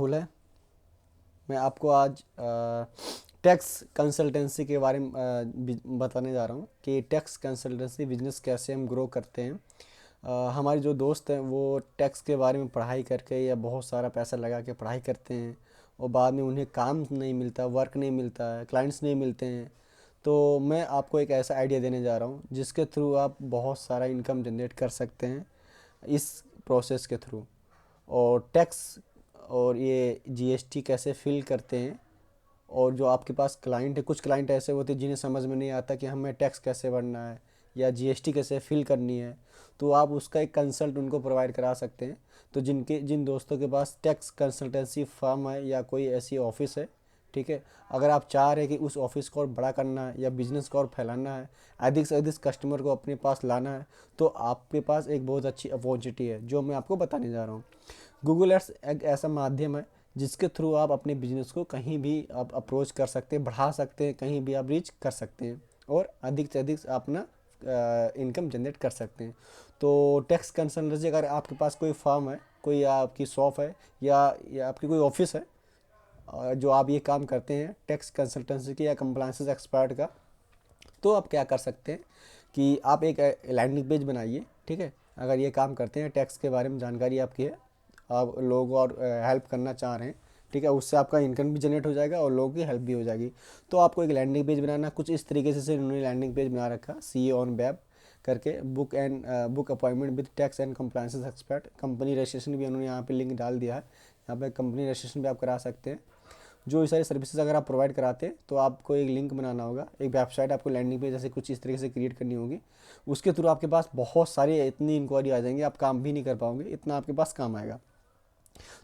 भूल है। मैं आपको आज टैक्स कंसल्टेंसी के बारे में बताने जा रहा हूँ कि टैक्स कंसल्टेंसी बिजनेस कैसे हम ग्रो करते हैं। हमारे जो दोस्त हैं वो टैक्स के बारे में पढ़ाई करके या बहुत सारा पैसा लगा के पढ़ाई करते हैं और बाद में उन्हें काम नहीं मिलता, वर्क नहीं मिलता है, क्लाइंट्स नहीं मिलते हैं। तो मैं आपको एक ऐसा आइडिया देने जा रहा हूँ जिसके थ्रू आप बहुत सारा इनकम जनरेट कर सकते हैं इस प्रोसेस के थ्रू। और टैक्स और ये जीएसटी कैसे फिल करते हैं। और जो आपके पास क्लाइंट है, कुछ क्लाइंट ऐसे होते हैं जिन्हें समझ में नहीं आता कि हमें टैक्स कैसे भरना है या जीएसटी कैसे फिल करनी है, तो आप उसका एक कंसल्ट उनको प्रोवाइड करा सकते हैं। तो जिन दोस्तों के पास टैक्स कंसल्टेंसी फर्म है या कोई ऐसी ऑफिस है, ठीक है, अगर आप चाह रहे हैं कि उस ऑफिस को और बड़ा करना है या बिजनेस को और फैलाना है, अधिक से अधिक कस्टमर को अपने पास लाना है, तो आपके पास एक बहुत अच्छी अपॉर्चुनिटी है जो मैं आपको बताने जा रहा हूँ। गूगल एड्स एक ऐसा माध्यम है जिसके थ्रू आप अपने बिजनेस को कहीं भी आप अप्रोच कर सकते हैं, बढ़ा सकते हैं, कहीं भी आप रीच कर सकते हैं और अधिक से अधिक अपना इनकम जनरेट कर सकते हैं। तो टैक्स कंसल्टेंसी, अगर आपके पास कोई फर्म है, कोई आपकी शॉप है या आपकी कोई ऑफिस है जो आप ये काम करते हैं टैक्स कंसल्टेंसी की या कंप्लायंस एक्सपर्ट का, तो आप क्या कर सकते हैं कि आप एक लैंडिंग पेज बनाइए। ठीक है, अगर ये काम करते हैं, टैक्स के बारे में जानकारी आपकी है, आप लोगों और हेल्प करना चाह रहे हैं, ठीक है, उससे आपका इनकम भी जनरेट हो जाएगा और लोगों की हेल्प भी हो जाएगी। तो आपको एक लैंडिंग पेज बनाना, कुछ इस तरीके से उन्होंने लैंडिंग पेज बना रखा, सी ऑन वेब करके, book appointment with tax and compliance expert. Company registration भी उन्होंने यहाँ पे लिंक डाल दिया है, यहाँ पे कंपनी रजिस्ट्रेशन भी आप करा सकते हैं। जो ये सारी सर्विसेज अगर आप प्रोवाइड कराते हैं तो आपको एक लिंक बनाना होगा, एक वेबसाइट आपको लैंडिंग पेज जैसे कुछ इस तरीके से क्रिएट करनी होगी। उसके थ्रू आपके पास बहुत सारी इतनी इंक्वायरी आ जाएंगी, आप काम भी नहीं कर पाओगे, इतना आपके पास काम आएगा।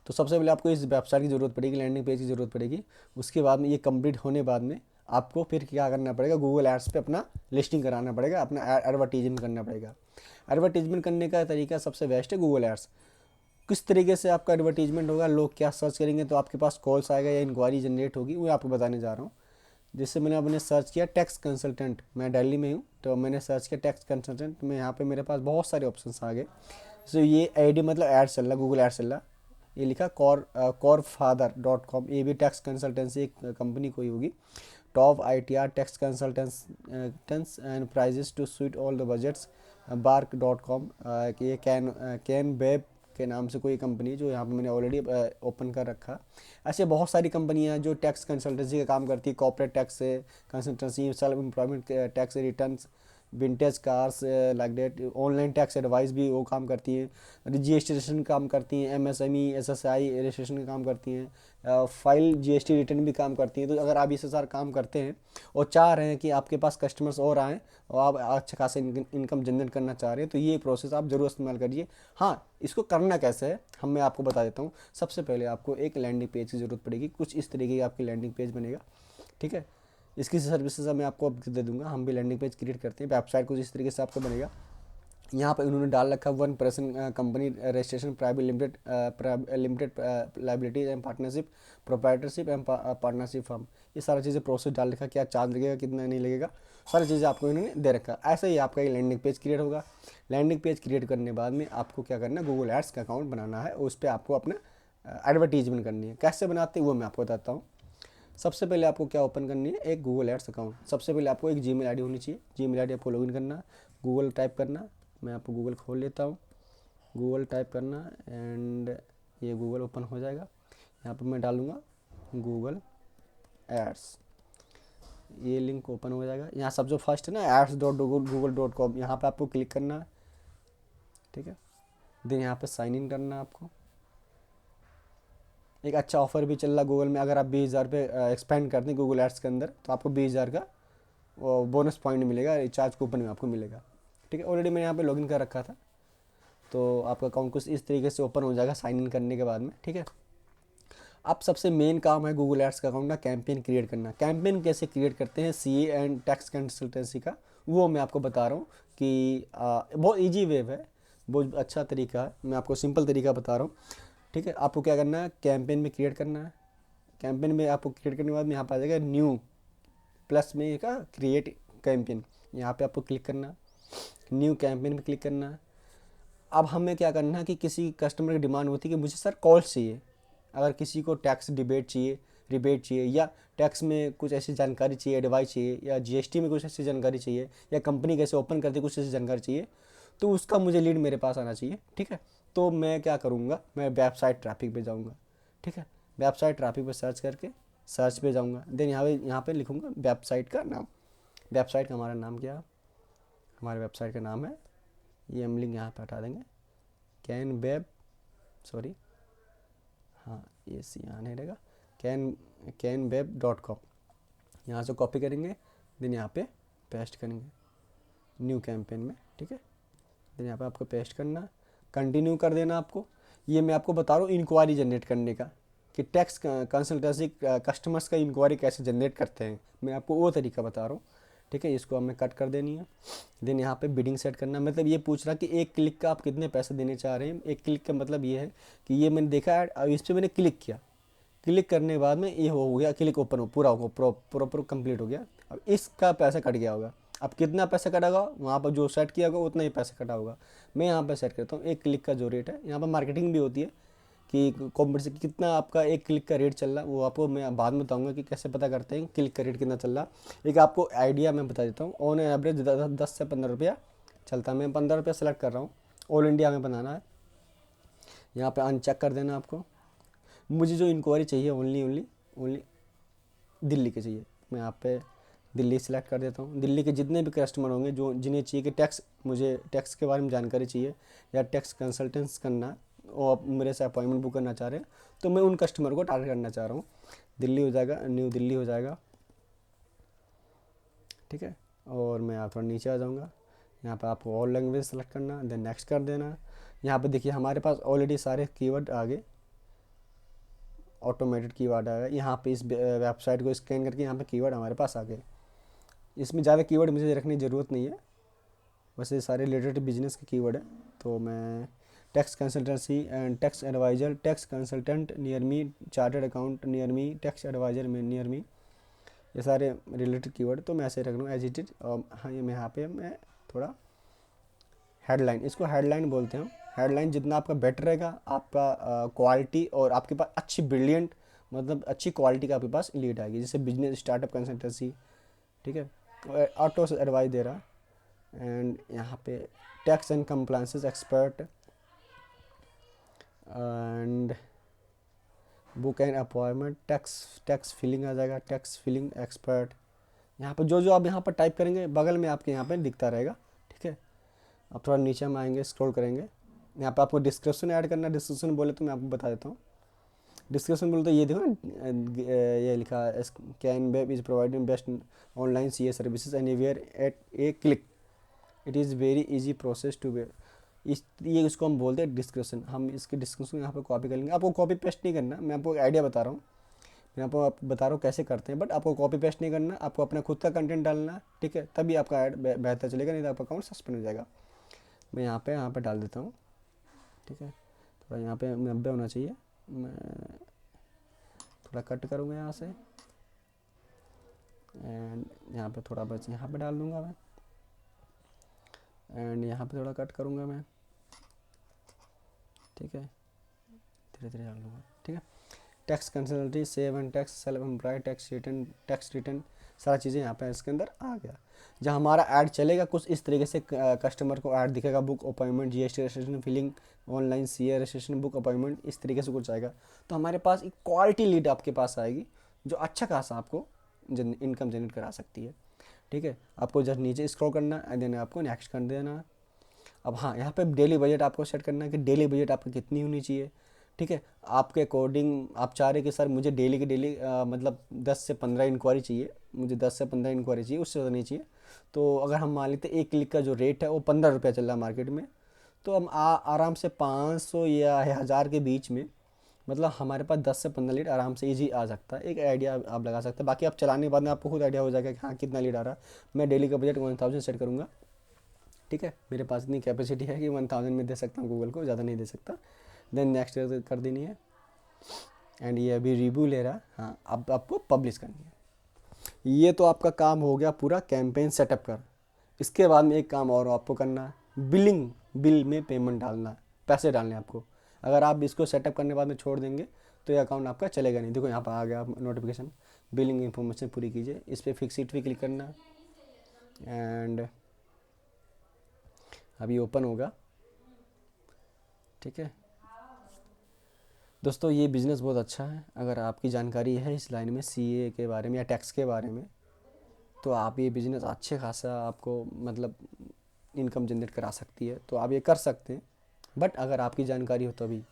तो सबसे पहले आपको इस वेबसाइट की ज़रूरत पड़ेगी, लैंडिंग पेज की ज़रूरत पड़ेगी। उसके बाद में ये कंप्लीट होने बाद में आपको फिर क्या करना पड़ेगा, गूगल एड्स पे अपना लिस्टिंग कराना पड़ेगा, अपना एडवर्टीजमेंट करना पड़ेगा। एडवर्टीजमेंट करने का तरीका सबसे बेस्ट है गूगल एड्स। किस तरीके से आपका एडवर्टीजमेंट होगा, लोग क्या सर्च करेंगे तो आपके पास कॉल्स आएगा या इंक्वायरी जनरेट होगी, वो आपको बताने जा रहा हूँ। जैसे मैंने अपने सर्च किया टैक्स कंसल्टेंट, मैं दिल्ली में हूँ तो मैंने सर्च किया टैक्स कंसल्टेंट में, यहाँ पे मेरे पास बहुत सारे ऑप्शंस आ गए। सो ये आईडी मतलब ऐड चल रहा, गूगल ऐड चल रहा। ये लिखा corfather.com, ये भी टैक्स कंसल्टेंसी एक कंपनी कोई होगी। Top ITR tax consultants and prices to suit all the budgets, bark.com, ये कैन वेब के नाम से कोई कंपनी है जो यहाँ पे मैंने ऑलरेडी ओपन कर रखा। ऐसे बहुत सारी कंपनियाँ हैं जो टैक्स कंसल्टेंसी का काम करती है, कॉर्पोरेट टैक्स से consultancy, self employment tax returns, vintage cars like date, online tax advice भी वो काम करती हैं, रजिस्ट्रेशन काम करती हैं, MSME SSI रजिस्ट्रेशन का काम करती हैं, फाइल GST रिटर्न भी काम करती हैं। तो अगर आप ये सारा काम करते हैं और चाह रहे हैं कि आपके पास कस्टमर्स और आएँ और आप अच्छा खासा इनकम जनरेट करना चाह रहे हैं, तो ये प्रोसेस आप ज़रूर इस्तेमाल करिए। हाँ, इसको करना कैसे है मैं आपको बता देता हूँ। सबसे पहले आपको एक लैंडिंग पेज की ज़रूरत पड़ेगी, कुछ इस तरीके की आपकी लैंडिंग पेज बनेगा। ठीक है, इसकी सर्विसेज मैं आपको अब दे दूंगा, हम भी लैंडिंग पेज क्रिएट करते हैं। वेबसाइट कुछ इस तरीके से आपका बनेगा। यहाँ पर उन्होंने डाल रखा 1% company registration, private limited liability and partnership, proprietorship and partnership firm. ये सारी चीज़ें प्रोसेस डाल रखा, क्या चार्ज लगेगा, कितना नहीं लगेगा, सारी चीज़ें आपको इन्होंने दे रखा। ऐसे ही आपका ये लैंडिंग पेज क्रिएट होगा। लैंडिंग पेज क्रिएट करने बाद में आपको क्या करना है, गूगल एड्स का अकाउंट बनाना है, उस पर आपको अपना एडवर्टीजमेंट करनी है। कैसे बनाते हैं वो मैं आपको बताता हूँ। सबसे पहले आपको क्या ओपन करनी है, एक गूगल एड्स अकाउंट। सबसे पहले आपको एक जीमेल आईडी होनी चाहिए, जीमेल आईडी आपको लॉगिन करना, गूगल टाइप करना। मैं आपको गूगल खोल लेता हूँ, गूगल टाइप करना एंड ये गूगल ओपन हो जाएगा। यहाँ पर मैं डालूँगा गूगल एड्स, ये लिंक ओपन हो जाएगा। यहाँ सब जो फर्स्ट है ना, ads.google.com, यहाँ पे आपको क्लिक करना है। ठीक है, देन यहाँ पे साइन इन करना है आपको। एक अच्छा ऑफर भी चल रहा गूगल में, अगर आप 20,000 पे एक्सपेंड करते हैं गूगल एड्स के अंदर तो आपको 20,000 का बोनस पॉइंट मिलेगा, रिचार्ज कूपन में आपको मिलेगा। ठीक है, ऑलरेडी मैंने यहाँ पे लॉगिन कर रखा था, तो आपका अकाउंट कुछ इस तरीके से ओपन हो जाएगा साइन इन करने के बाद में। ठीक है, अब सबसे मेन काम है गूगल एड्स का अकाउंट का कैंपेन क्रिएट करना। कैंपेन कैसे क्रिएट करते हैं CA एंड टैक्स कंसल्टेंसी का, वो मैं आपको बता रहा हूँ कि बहुत ईजी वे है, बहुत अच्छा तरीका है, मैं आपको सिंपल तरीका बता रहा हूँ। ठीक है, आपको क्या करना है, कैंपेन में क्रिएट करना है। कैंपेन में आपको क्रिएट करने के बाद में यहाँ पर आ जाएगा न्यू, प्लस में का क्रिएट कैंपेन, यहाँ पे आपको क्लिक करना, न्यू कैंपेन में क्लिक करना। अब हमें क्या करना है कि किसी कस्टमर की डिमांड होती है कि मुझे सर कॉल्स चाहिए, अगर किसी को टैक्स डिबेट चाहिए, रिबेट चाहिए, या टैक्स में कुछ ऐसी जानकारी चाहिए, एडवाइस चाहिए, या जीएसटी में कुछ ऐसी जानकारी चाहिए, या कंपनी कैसे ओपन करती है कुछ ऐसी जानकारी चाहिए, तो उसका मुझे लीड मेरे पास आना चाहिए। ठीक है, तो मैं क्या करूँगा, मैं वेबसाइट ट्रैफिक पे जाऊँगा। ठीक है, वेबसाइट ट्रैफिक पे सर्च करके सर्च पे जाऊँगा, देन यहाँ पे लिखूँगा वेबसाइट का नाम। वेबसाइट का हमारा नाम क्या है, हमारे वेबसाइट का नाम है, ये हम लिंक यहाँ पे हटा देंगे, कैन वेब, सॉरी हाँ ये सी यहाँ नहीं रहेगा, canweb.com। यहाँ से कॉपी करेंगे, देन यहाँ पे पेस्ट करेंगे न्यू कैंपेन में। ठीक है, देन यहाँ पे आपको पेस्ट करना, कंटिन्यू कर देना आपको। ये मैं आपको बता रहा हूँ इंक्वायरी जनरेट करने का, कि टैक्स कंसल्टेंसी कस्टमर्स का इंक्वायरी कैसे जनरेट करते हैं, मैं आपको वो तरीका बता रहा हूँ। ठीक है, इसको हमें कट कर देनी है। देन यहाँ पे बिडिंग सेट करना, मतलब ये पूछ रहा कि एक क्लिक का आप कितने पैसे देने चाह रहे हैं। एक क्लिक का मतलब ये है कि ये मैंने देखा है, अब इस पर मैंने क्लिक किया, क्लिक करने के बाद में ये हो गया, क्लिक ओपन हो पूरा हो, प्रॉपर कंप्लीट हो गया। अब इसका पैसा कट गया होगा, अब कितना पैसा कटा होगा, वहाँ पर जो सेट किया होगा उतना ही पैसा कटा होगा। मैं यहाँ पर सेट करता हूँ एक क्लिक का जो रेट है, यहाँ पर मार्केटिंग भी होती है कि कॉम्पिटिशन कितना आपका एक क्लिक का रेट चल रहा है, वो आपको मैं बाद में बताऊंगा कि कैसे पता करते हैं क्लिक का रेट कितना चल रहा है। एक आपको आइडिया मैं बता देता हूँ, ऑन एवरेज 10 से 15 रुपया चलता है। मैं 15 रुपया सेलेक्ट कर रहा हूँ, ऑल इंडिया में बनाना है। यहाँ पे अनचेक कर देना आपको। मुझे जो इंक्वायरी चाहिए ओनली दिल्ली के चाहिए, मैं यहाँ पे दिल्ली सेलेक्ट कर देता हूँ। दिल्ली के जितने भी कस्टमर होंगे जो जिन्हें चाहिए कि मुझे टैक्स के बारे में जानकारी चाहिए या टैक्स कंसल्टेंस करना, वो आप मेरे से अपॉइंटमेंट बुक करना चाह रहे हैं, तो मैं उन कस्टमर को टारगेट करना चाह रहा हूँ। दिल्ली हो जाएगा, न्यू दिल्ली हो जाएगा। ठीक है, और मैं आप थोड़ा नीचे आ जाऊँगा, यहाँ पे आपको ऑल लैंग्वेज सेलेक्ट करना, देन नेक्स्ट कर देना। यहाँ पे देखिए हमारे पास ऑलरेडी सारे कीवर्ड आ गए, ऑटोमेटेड कीवर्ड आ गए। यहाँ पे इस वेबसाइट को स्कैन करके यहाँ पे कीवर्ड हमारे पास आ गए। इसमें ज़्यादा कीवर्ड मुझे रखने की ज़रूरत नहीं है, वैसे सारे रिलेटेड बिजनेस के कीवर्ड है। तो मैं tax consultancy and tax adviser, tax consultant near me, chartered account near me, tax adviser में नियर मी, ये सारे रिलेटेड कीवर्ड तो मैं ऐसे रख लूँ एज इट इज। हाँ ये मैं यहाँ पे मैं थोड़ा हेडलाइन, इसको हेडलाइन बोलते हैं। हेडलाइन जितना आपका बेटर रहेगा, आपका क्वालिटी और आपके पास अच्छी ब्रिलियंट, मतलब अच्छी क्वालिटी का आपके पास लीड आएगी। जैसे बिजनेस स्टार्टअप कंसल्टेंसी, ठीक है, ऑटो से एडवाइस दे रहा, एंड यहाँ पे tax and compliances expert and book and appointment, tax filing आ जाएगा, टैक्स फिलिंग एक्सपर्ट। यहाँ पर जो आप यहाँ पर टाइप करेंगे बगल में आपके यहाँ पे दिखता रहेगा। ठीक है, अब थोड़ा नीचे में आएंगे, स्क्रॉल करेंगे, यहाँ पे आपको डिस्क्रिप्शन ऐड करना है। डिस्क्रिप्शन बोले तो मैं आपको बता देता हूँ। डिस्क्रिप्शन बोले तो ये देखो ना, ये लिखा है can web is providing best online CA services anywhere at a click, it is very easy process to web. ये इसको हम बोलते हैं डिस्क्रिप्शन। हम इसके डिस्क्रिप्शन यहाँ पर कॉपी कर लेंगे। आपको कॉपी पेस्ट नहीं करना, मैं आपको आइडिया बता रहा हूँ, मैं आपको बता रहा हूँ कैसे करते हैं, बट आपको कॉपी पेस्ट नहीं करना, आपको अपना खुद का कंटेंट डालना है। ठीक है, तभी आपका ऐड बेहतर चलेगा, नहीं तो आपका अकाउंट सस्पेंड हो जाएगा। मैं यहाँ पे डाल देता हूँ। ठीक है, थोड़ा यहाँ पे 90 होना चाहिए, मैं थोड़ा कट करूँगा यहाँ से, एंड यहाँ पे थोड़ा बस यहाँ पे डाल दूँगा मैं, एंड यहाँ पे थोड़ा कट करूँगा मैं। ठीक है, धीरे धीरे डाल दूँगा। ठीक है, tax consultancy, save and tax, self employ, tax return, सारा चीज़ें यहाँ पे इसके अंदर आ गया। जहाँ हमारा ऐड चलेगा कुछ इस तरीके से, कस्टमर को ऐड दिखेगा, book appointment, GST registration, filing online, CA registration, book appointment, इस तरीके से कुछ आएगा। तो हमारे पास एक क्वालिटी लीड आपके पास आएगी जो अच्छा खासा आपको इनकम जनरेट करा सकती है। ठीक है, आपको जस्ट नीचे स्क्रॉल करना एंड देन आपको नेक्स्ट कर देना। अब हाँ, यहाँ पे डेली बजट आपको सेट करना है कि डेली बजट आपकी कितनी होनी चाहिए। ठीक है, आपके अकॉर्डिंग आप चाह रहे कि सर मुझे डेली की डेली मतलब 10 से 15 इंक्वायरी चाहिए, मुझे 10 से 15 इंक्वायरी चाहिए, उससे ज़्यादा नहीं चाहिए। तो अगर हम मान लेते एक क्लिक का जो रेट है वो 15 रुपया चल रहा है मार्केट में, तो हम आराम से 500 या 1000 के बीच में, मतलब हमारे पास 10 से 15 लीड आराम से ईजी आ सकता है। एक आइडिया आप लगा सकते हैं, बाकी आप चलाने के बाद में आपको खुद आइडिया हो जाएगा कि हाँ कितना लीड आ रहा है। मैं डेली का बजट 1000 सेट करूँगा। ठीक है, मेरे पास इतनी कैपेसिटी है कि 1000 में दे सकता हूँ गूगल को, ज़्यादा नहीं दे सकता। देन नेक्स्ट कर देनी है, एंड ये अभी रिव्यू ले रहा। हाँ, अब आपको पब्लिश करनी है। ये तो आपका काम हो गया पूरा कैंपेन सेटअप कर। इसके बाद में एक काम और आपको करना है, बिल में पेमेंट डालना है, पैसे डालने हैं आपको। अगर आप इसको सेटअप करने के बाद में छोड़ देंगे तो ये अकाउंट आपका चलेगा नहीं। देखो यहाँ पर आ गया नोटिफिकेशन, बिलिंग इन्फॉर्मेशन पूरी कीजिए, इस पर फिक्स इट पे क्लिक करना एंड अभी ओपन होगा। ठीक है दोस्तों, ये बिज़नेस बहुत अच्छा है। अगर आपकी जानकारी है इस लाइन में सीए के बारे में या टैक्स के बारे में, तो आप ये बिज़नेस अच्छे खासा आपको मतलब इनकम जनरेट करा सकती है, तो आप ये कर सकते हैं। बट अगर आपकी जानकारी हो तो भी,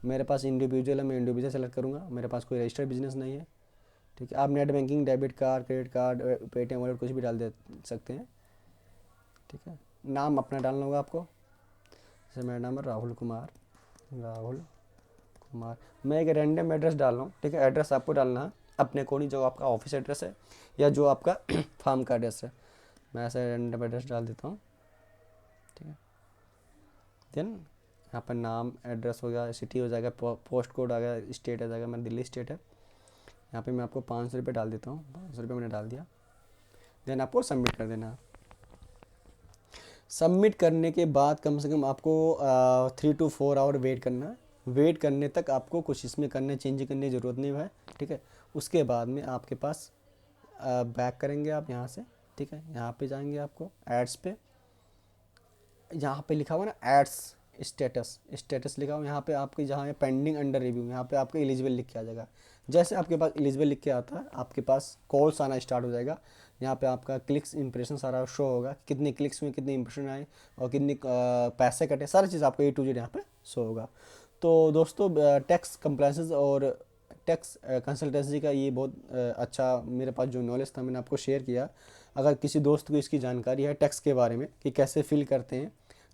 मेरे पास इंडिविजुअल है, मैं इंडिविजुअल सेलेक्ट करूँगा, मेरे पास कोई रजिस्टर्ड बिजनेस नहीं है। ठीक है, आप net banking, debit card, credit card, Paytm wallet कुछ भी डाल दे सकते हैं। ठीक है, नाम अपना डालना होगा आपको, जैसे मेरा नाम है राहुल कुमार, राहुल कुमार। मैं एक रैंडम एड्रेस डाल रहा हूँ। ठीक है, एड्रेस आपको डालना है अपने अकॉर्डिंग, जो आपका ऑफिस एड्रेस है या जो आपका फार्म का एड्रेस है। मैं ऐसे रैंडम एड्रेस डाल देता हूँ। ठीक है, देन यहाँ पर नाम, एड्रेस हो गया, सिटी हो जाएगा, पोस्ट कोड आ गया, स्टेट आ जाएगा, मेरा दिल्ली स्टेट है। यहाँ पे मैं आपको 500 रुपये डाल देता हूँ, 500 रुपये मैंने डाल दिया। देन आपको सबमिट कर देना। सबमिट करने के बाद कम से कम आपको 3 to 4 आवर वेट करना है। वेट करने तक आपको कुछ इसमें करने, चेंज करने की ज़रूरत नहीं है। ठीक है, उसके बाद में आपके पास बैक करेंगे आप यहाँ से। ठीक है, यहाँ पे जाएंगे, आपको एड्स पे, यहाँ पे लिखा हुआ ना एड्स स्टेटस, स्टेटस लिखा हुआ, यहाँ पे आपके जहाँ है पेंडिंग अंडर रिव्यू, यहाँ पे आपके एलिजिबल लिख के आ जाएगा। जैसे आपके पास एलिजिबल लिख के आता है, आपके पास कॉल्स आना स्टार्ट हो जाएगा। यहाँ पे आपका क्लिक्स इंप्रेशन सारा शो होगा, कितने क्लिक्स हुए, कितने इंप्रेशन आए और कितने पैसे कटे, सारी चीज़ आपको A to Z यहाँ पे शो होगा। तो दोस्तों, टैक्स कंप्लायंसेस और टैक्स कंसल्टेंसी का ये बहुत अच्छा मेरे पास जो नॉलेज था मैंने आपको शेयर किया। अगर किसी दोस्त को इसकी जानकारी है टैक्स के बारे में कि कैसे फिल करते हैं,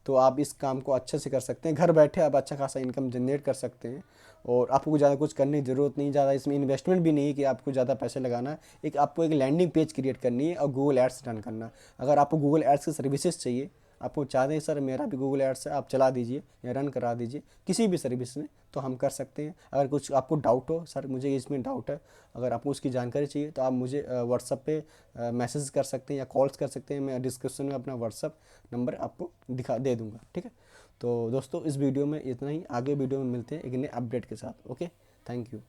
तो आप इस काम को अच्छे से कर सकते हैं। घर बैठे आप अच्छा खासा इनकम जनरेट कर सकते हैं और आपको ज़्यादा कुछ करने की ज़रूरत नहीं, ज़्यादा इसमें इन्वेस्टमेंट भी नहीं है कि आपको ज़्यादा पैसे लगाना है। एक आपको एक लैंडिंग पेज क्रिएट करनी है और गूगल एड्स रन करना। अगर आपको गूगल एड्स की सर्विसेज चाहिए, आपको चाहते हैं सर मेरा भी गूगल एड्स है, आप चला दीजिए या रन करा दीजिए किसी भी सर्विस में, तो हम कर सकते हैं। अगर कुछ आपको डाउट हो, सर मुझे इसमें डाउट है, अगर आपको उसकी जानकारी चाहिए तो आप मुझे व्हाट्सअप पे मैसेज कर सकते हैं या कॉल्स कर सकते हैं। मैं डिस्क्रिप्शन में अपना व्हाट्सअप नंबर आपको दे दूँगा। ठीक है, तो दोस्तों इस वीडियो में इतना ही, आगे वीडियो में मिलते हैं एक नए अपडेट के साथ। Okay, thank you.